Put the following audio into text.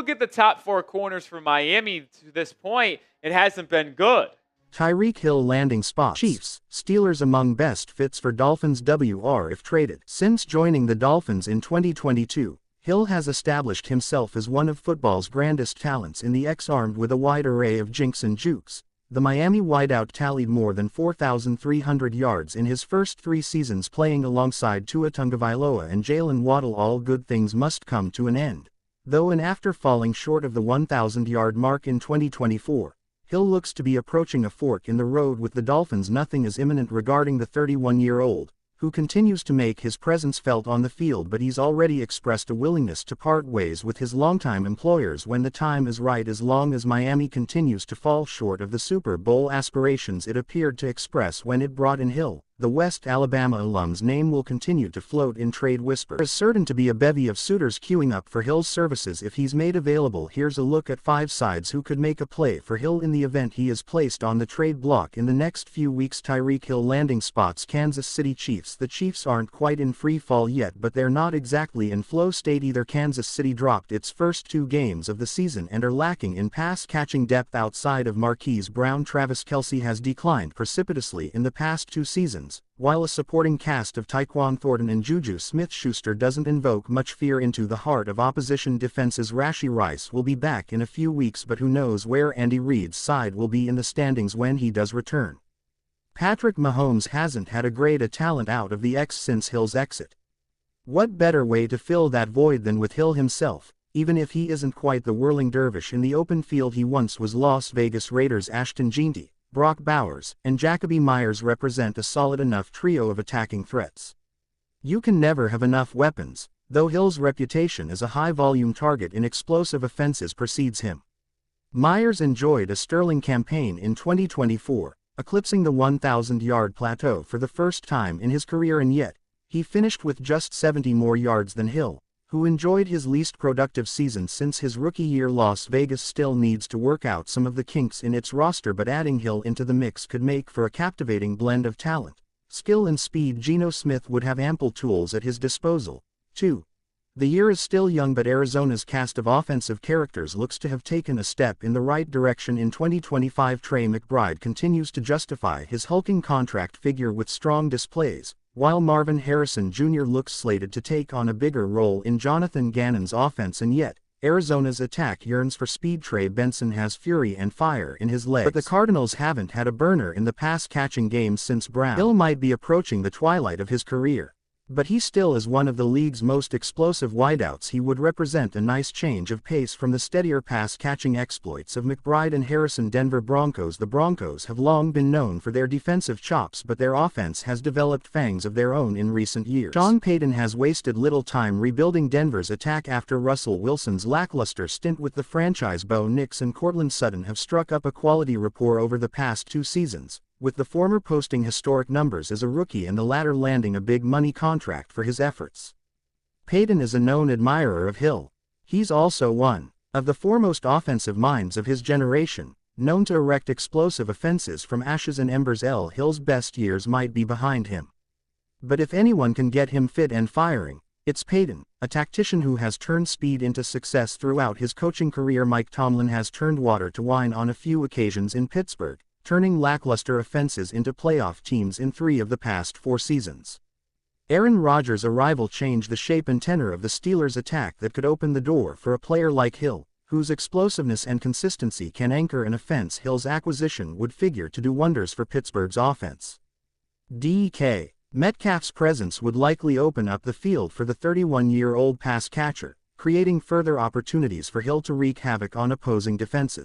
look at the top 4 corners for Miami to this point, it hasn't been good. Tyreek Hill landing spots. Chiefs, Steelers among best fits for Dolphins WR if traded. Since joining the Dolphins in 2022, Hill has established himself as one of football's grandest talents in the X, armed with a wide array of jinks and jukes. The Miami wideout tallied more than 4,300 yards in his first 3 seasons playing alongside Tagovailoa and Jaylen. Waddle. All good things must come to an end. Though after falling short of the 1,000-yard mark in 2024, Hill looks to be approaching a fork in the road with the Dolphins. Nothing is imminent regarding the 31-year-old, who continues to make his presence felt on the field, but he's already expressed a willingness to part ways with his longtime employers when the time is right, as long as Miami continues to fall short of the Super Bowl aspirations it appeared to express when it brought in Hill. The West Alabama alum's name will continue to float in trade whispers. There is certain to be a bevy of suitors queuing up for Hill's services if he's made available. Here's a look at 5 sides who could make a play for Hill in the event he is placed on the trade block in the next few weeks. Tyreek Hill landing spots. Kansas City Chiefs. The Chiefs aren't quite in free fall yet, but they're not exactly in flow state either. Kansas City dropped its first 2 games of the season and are lacking in pass-catching depth outside of Marquise Brown. Travis Kelce has declined precipitously in the past 2 seasons, while a supporting cast of Tyquan Thornton and Juju Smith-Schuster doesn't invoke much fear into the heart of opposition defenses. Rashee Rice will be back in a few weeks, but who knows where Andy Reid's side will be in the standings when he does return. Patrick Mahomes hasn't had a great talent out of the X since Hill's exit. What better way to fill that void than with Hill himself, even if he isn't quite the whirling dervish in the open field he once was. Las Vegas Raiders Ashton Jeanty, Brock Bowers, and Jacoby Myers represent a solid enough trio of attacking threats. You can never have enough weapons, though Hill's reputation as a high-volume target in explosive offenses precedes him. Myers enjoyed a sterling campaign in 2024, eclipsing the 1,000-yard plateau for the first time in his career, and yet, he finished with just 70 more yards than Hill, who enjoyed his least productive season since his rookie year. Las Vegas still needs to work out some of the kinks in its roster, but adding Hill into the mix could make for a captivating blend of talent, skill and speed. Geno Smith would have ample tools at his disposal, too. The year is still young, but Arizona's cast of offensive characters looks to have taken a step in the right direction in 2025. Trey McBride continues to justify his hulking contract figure with strong displays, while Marvin Harrison Jr. looks slated to take on a bigger role in Jonathan Gannon's offense, and yet, Arizona's attack yearns for speed. Trey Benson has fury and fire in his legs, but the Cardinals haven't had a burner in the pass-catching game since Brown. Hill might be approaching the twilight of his career, but he still is one of the league's most explosive wideouts. He would represent a nice change of pace from the steadier pass-catching exploits of McBride and Harrison. Denver Broncos. The Broncos have long been known for their defensive chops, but their offense has developed fangs of their own in recent years. Sean Payton has wasted little time rebuilding Denver's attack after Russell Wilson's lackluster stint with the franchise. Bo Nix and Courtland Sutton have struck up a quality rapport over the past 2 seasons, with the former posting historic numbers as a rookie and the latter landing a big money contract for his efforts. Payton is a known admirer of Hill. He's also one of the foremost offensive minds of his generation, known to erect explosive offenses from ashes and embers. Hill's best years might be behind him, but if anyone can get him fit and firing, it's Payton, a tactician who has turned speed into success throughout his coaching career. Mike Tomlin has turned water to wine on a few occasions in Pittsburgh, turning lackluster offenses into playoff teams in 3 of the past 4 seasons. Aaron Rodgers' arrival changed the shape and tenor of the Steelers' attack that could open the door for a player like Hill, whose explosiveness and consistency can anchor an offense. Hill's acquisition would figure to do wonders for Pittsburgh's offense. DK Metcalf's presence would likely open up the field for the 31-year-old pass catcher, creating further opportunities for Hill to wreak havoc on opposing defenses.